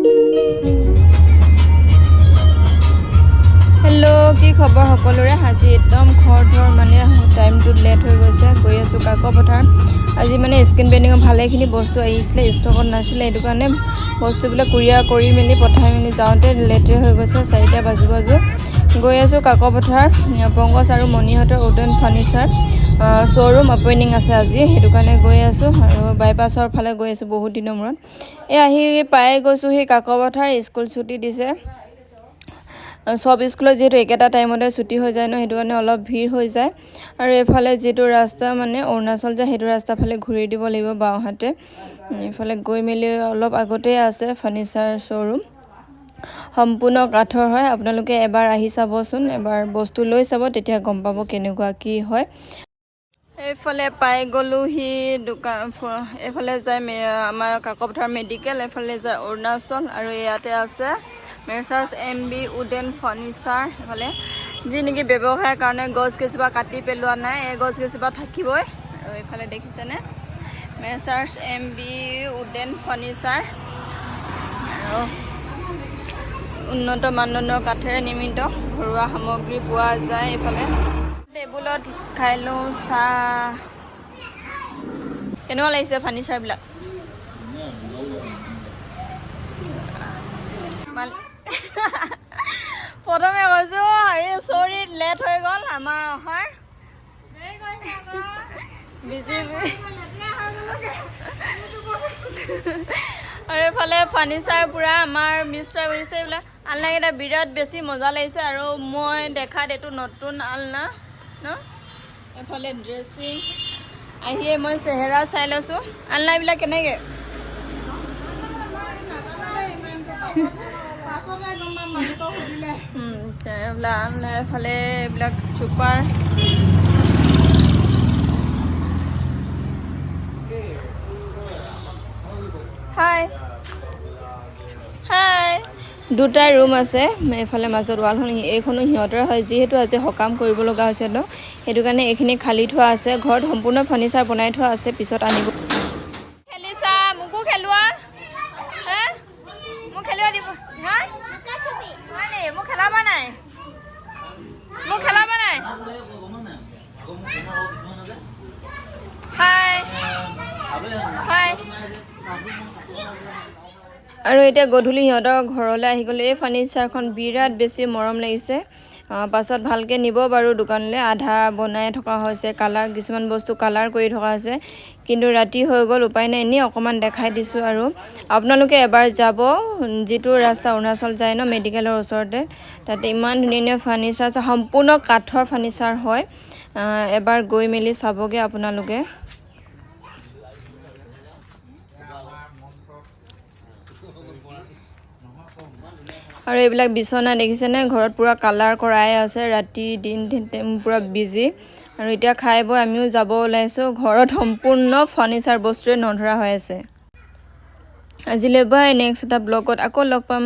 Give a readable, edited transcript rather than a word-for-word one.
hello কি খবৰ সকলোৰে আজি একদম ঘৰ মানে টাইমটো লেট হৈ গৈছে গৈ আছো কাকপথাৰ আজি মানে স্ক্ৰিন পেইন্টিঙৰ ভালেখিনি বস্তু আহিছিলে ষ্টকত নাছিলে এটো কাৰণে বস্তুবিলাক কুৰিয়াৰ কৰি মেলি পঠাই মেলি যাওঁতে লেট হৈ গৈছে 4টা বাজু গৈ আছো কাকপথাৰ পংকজ আৰু মনিহতৰ উডেন ফাৰ্নিচাৰ শ্বৰুম ওপেনিং আছে আজি হেতু কাৰণে গৈ আছো আৰু বাইপাছৰ ফালে গৈ আছো বহুত দিনৰ মূৰত আহি পাই গৈছো হি কাকপথাৰ স্কুল ছুটি দিছে সব স্কুলত যেহেতু একেটা টাইমতে ছুটি হৈ যায় ন হেতু কাৰণে অলপ ভিৰ হৈ যায় আৰু এফালে যেটো ৰাস্তা মানে অৰুণাচল যায় হেতু ৰাস্তা ফালে ঘুৰি দিব লাগিব বাওহাতে এফালে গৈ মেলি অলপ আগতে আছে ফাৰ্নিচাৰ শ্বৰুম সম্পূৰ্ণ কাঠৰ হয় আপোনালোকে এবাৰ আহি চাবচোন এবাৰ বস্তু লৈ চাব তেতিয়া গম পাব কেনেকুৱা কি হয় এফালে পাই গলো হি দোকান এফালে যায় আমাৰ কাকপথাৰ মেডিকেল এফালে যায় অৰুণাচল আৰু ইয়াতে আছে মেসাৰ্স এমবি উডেন ফাৰ্নিচাৰ এফালে যি নেকি ব্যৱসায়ৰ কাৰণে গছ গছবা কাটি পেলোৱা নাই এই গছ গছবা থাকিবই আৰু এফালে দেখিছেনে মেসাৰ্স এমবি উডেন ফাৰ্নিচাৰ উন্নত মানদণ্ডৰ কাঠেৰে নিৰ্মিত ঘৰুৱা সামগ্ৰী পোৱা যায় এফালে টেবুলত খাইলো চা কেনেকুৱা লাগিছে ফাৰ্নিচাৰ বিলাক প্ৰথমে কৈছো আৰে সৰি লেট হৈ গল আমাৰ অহাৰ আৰু এফালে ফাৰ্নিচাৰ পুৰা আমাৰ মিষ্টাৰ হৈছে এইবিলাক আলনাকেইটা বিৰাট বেছি মজা লাগিছে আৰু মই দেখাত এইটো নতুন আলনা ন এফালে ড্ৰেছিং আহিয়ে মই চেহেৰা চাই লৈছো আলনাবিলাক কেনেকে এফালে এইবিলাক চুপাৰ হাই হাই দুটা ৰুম আছে এফালে মাজত ওয়ালখন এইখনো হিহঁতৰ হয় যেহেতু আজি হকাম কৰিব লগা হৈছে ন হেতু কাৰণে এইখিনি খালি থোৱা আছে ঘৰত সম্পূৰ্ণ ফাৰ্নিচাৰ বনাই থোৱা আছে পিছত আনিব খেলিছা মুকু খেলুৱা হে মোক খেলিব দিব হা মানে মোক খেলাবা নাই হাই হাই আৰু এতিয়া গধূলি সিহঁতৰ ঘৰলৈ আহি গ'লে এই ফাৰ্নিচাৰখন বিৰাট বেছি মৰম লাগিছে পাছত ভালকে নিব বাৰু দোকানলৈ আধা বনাই থকা হৈছে কালাৰ কিছুমান বস্তু কালাৰ কৰি থকা হৈছে কিন্তু ৰাতি হৈ গ'ল উপায় নাই এনে অকমান দেখাই দিছো আৰু আপোনালোকে এবাৰ যাব যেটো ৰাস্তা অৰুণাচল যায় ন মেডিকেলৰ ওচৰতে তাতে ইমান ধুনীয়া ফাৰ্নিচাৰ সম্পূৰ্ণ কাঠৰ ফাৰ্নিচাৰ হয় এবাৰ গৈ মেলি চাবগে আপোনালোকে আৰু এইবিলাক বিছনা দেখিছেনে ঘৰত পুৰা কালাৰ কৰাই আছে ৰাতি দিন পুৰা বিজি আৰু এতিয়া খাই বৈ আমিও যাব ওলাইছো ঘৰত সম্পূৰ্ণ ফাৰ্নিচাৰ বস্তুৱে নধৰা হৈ আছে আজিলৈ বাই নেক্সট এটা ব্লগত আকৌ লগ পাম